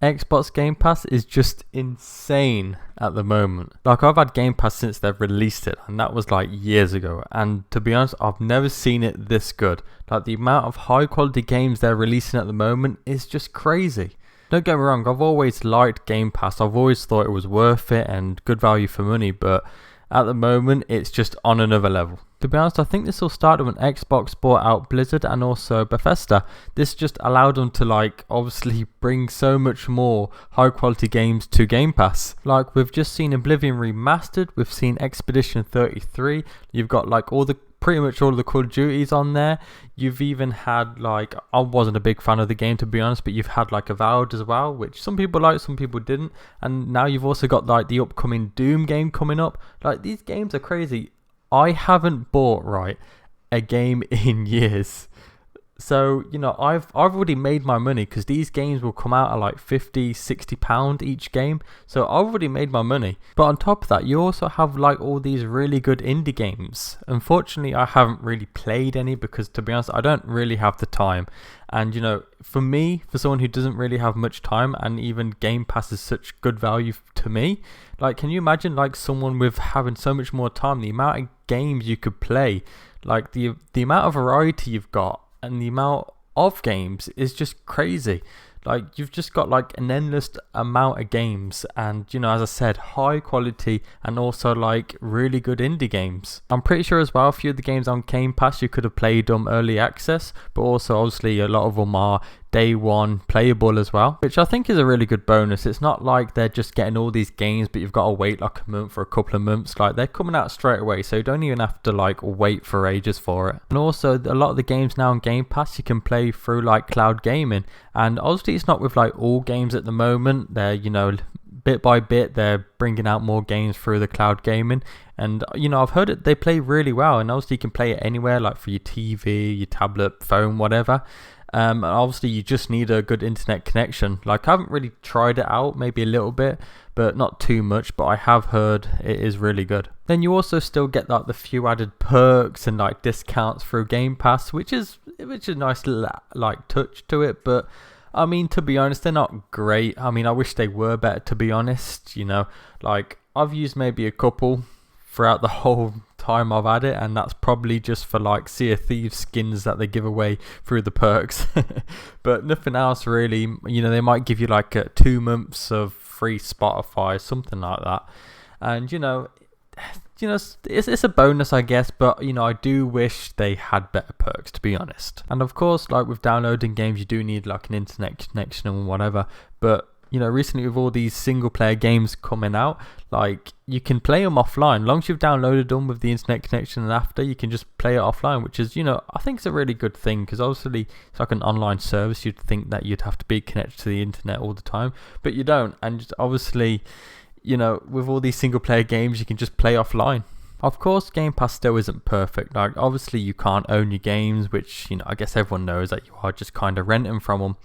Xbox Game Pass is just insane at the moment. Like, I've had Game Pass since they've released it, and that was like years ago. And to be honest, I've never seen it this good. Like, the amount of high quality games they're releasing at the moment is just crazy. Don't get me wrong, I've always liked Game Pass. I've always thought it was worth it and good value for money, but at the moment, it's just on another level. To be honest, I think this all started when Xbox bought out Blizzard and also Bethesda. This just allowed them to, like, obviously bring so much more high quality games to Game Pass. Like, we've just seen Oblivion Remastered, we've seen Expedition 33, you've got like pretty much all of the Call of Duties on there. You've even had, like, I wasn't a big fan of the game, to be honest, but you've had like Avowed as well, which some people liked, some people didn't. And now you've also got like the upcoming Doom game coming up. Like, these games are crazy. I haven't bought a game in years. So, you know, I've already made my money because these games will come out at like £50-60 each game. So I've already made my money. But on top of that, you also have like all these really good indie games. Unfortunately, I haven't really played any because, to be honest, I don't really have the time. And, you know, for me, for someone who doesn't really have much time, and even Game Pass is such good value to me, like, can you imagine like someone with having so much more time, the amount of games you could play, like the amount of variety you've got, and the amount of games is just crazy. Like, you've just got like an endless amount of games, and, you know, as I said, high quality and also like really good indie games. I'm pretty sure as well a few of the games on Game Pass you could have played them early access, but also obviously a lot of them are day one playable as well, which I think is a really good bonus. It's not like they're just getting all these games but you've got to wait like a month or a couple of months. Like, they're coming out straight away, so you don't even have to like wait for ages for it. And also a lot of the games now on Game Pass you can play through like cloud gaming, and obviously it's not with like all games at the moment. They're, you know, bit by bit they're bringing out more games through the cloud gaming, and, you know, I've heard it, they play really well, and obviously you can play it anywhere, like for your TV, your tablet, phone, whatever. And obviously you just need a good internet connection. Like, I haven't really tried it out, maybe a little bit, but not too much, but I have heard it is really good. Then you also still get like the few added perks and like discounts through Game Pass, which is a nice like touch to it, but I mean, to be honest, they're not great. I mean, I wish they were better, to be honest. You know, like, I've used maybe a couple throughout the whole time I've had it, and that's probably just for like Sea of Thieves skins that they give away through the perks. But nothing else really. You know, they might give you like 2 months of free Spotify, something like that. And, you know, it's a bonus, I guess, but, you know, I do wish they had better perks, to be honest. And of course, like with downloading games, you do need like an internet connection and whatever, but, you know, recently with all these single player games coming out, like, you can play them offline. As long as you've downloaded them with the internet connection, and after you can just play it offline, which is, you know, I think it's a really good thing, because obviously it's like an online service. You'd think that you'd have to be connected to the internet all the time, but you don't. And just obviously, you know, with all these single player games, you can just play offline. Of course, Game Pass still isn't perfect. Like, obviously you can't own your games, which, you know, I guess everyone knows that you are just kind of renting from them.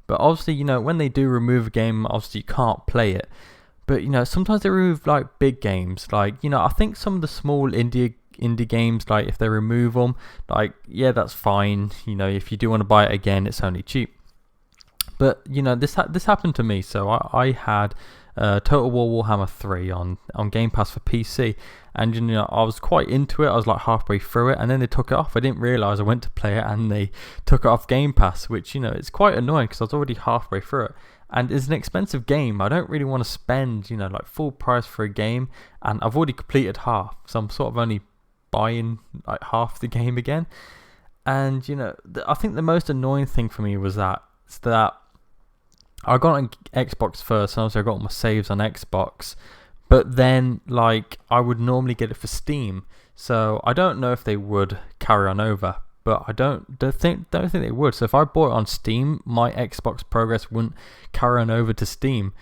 But obviously, you know, when they do remove a game, obviously you can't play it. But, you know, sometimes they remove like big games. Like, you know, I think some of the small indie games, like, if they remove them, like, yeah, that's fine. You know, if you do want to buy it again, it's only cheap. But, you know, this happened to me. So I had Total War Warhammer 3 on Game Pass for PC, and, you know, I was quite into it. I was like halfway through it, and then they took it off. I didn't realise I went to play it and they took it off Game Pass, which, you know, it's quite annoying because I was already halfway through it, and it's an expensive game. I don't really want to spend, you know, like full price for a game, and I've already completed half, so I'm sort of only buying like half the game again. And, you know, I think the most annoying thing for me was that I got on Xbox first, and also I got all my saves on Xbox, but then, like, I would normally get it for Steam, so I don't know if they would carry on over, but I don't think they would. So if I bought it on Steam, my Xbox progress wouldn't carry on over to Steam.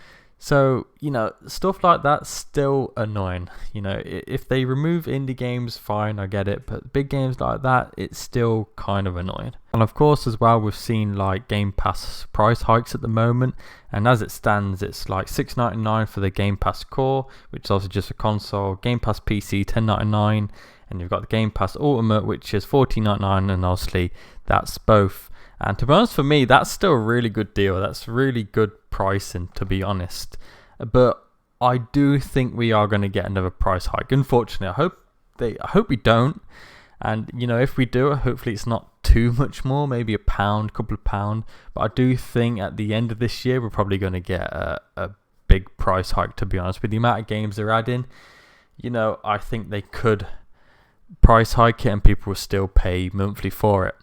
So, you know, stuff like that's still annoying. You know, if they remove indie games, fine, I get it. But big games like that, it's still kind of annoying. And of course, as well, we've seen like Game Pass price hikes at the moment. And as it stands, it's like $6.99 for the Game Pass Core, which is also just a console. Game Pass PC, $10.99. And you've got the Game Pass Ultimate, which is $14.99. And obviously, that's both And to be honest, for me, that's still a really good deal. That's really good pricing, to be honest. But I do think we are going to get another price hike. Unfortunately, I hope we don't. And if we do, hopefully it's not too much more, maybe a pound, couple of pound. But I do think at the end of this year, we're probably going to get a big price hike, to be honest. With the amount of games they're adding, I think they could price hike it and people will still pay monthly for it.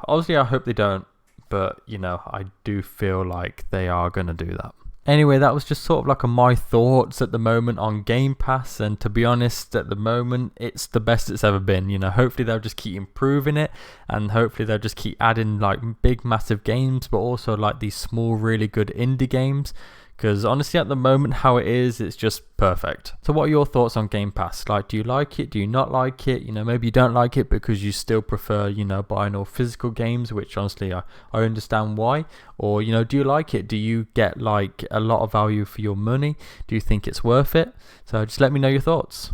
Obviously I hope they don't, but I do feel like they are going to do that. Anyway, that was just sort of like my thoughts at the moment on Game Pass, and to be honest, at the moment, it's the best it's ever been. Hopefully they'll just keep improving it, and hopefully they'll just keep adding like big, massive games, but also like these small, really good indie games. Because honestly, at the moment, how it is, it's just perfect. So what are your thoughts on Game Pass? Like, do you like it? Do you not like it? Maybe you don't like it because you still prefer, buying all physical games, which honestly, I understand why. Or, do you like it? Do you get like a lot of value for your money? Do you think it's worth it? So just let me know your thoughts.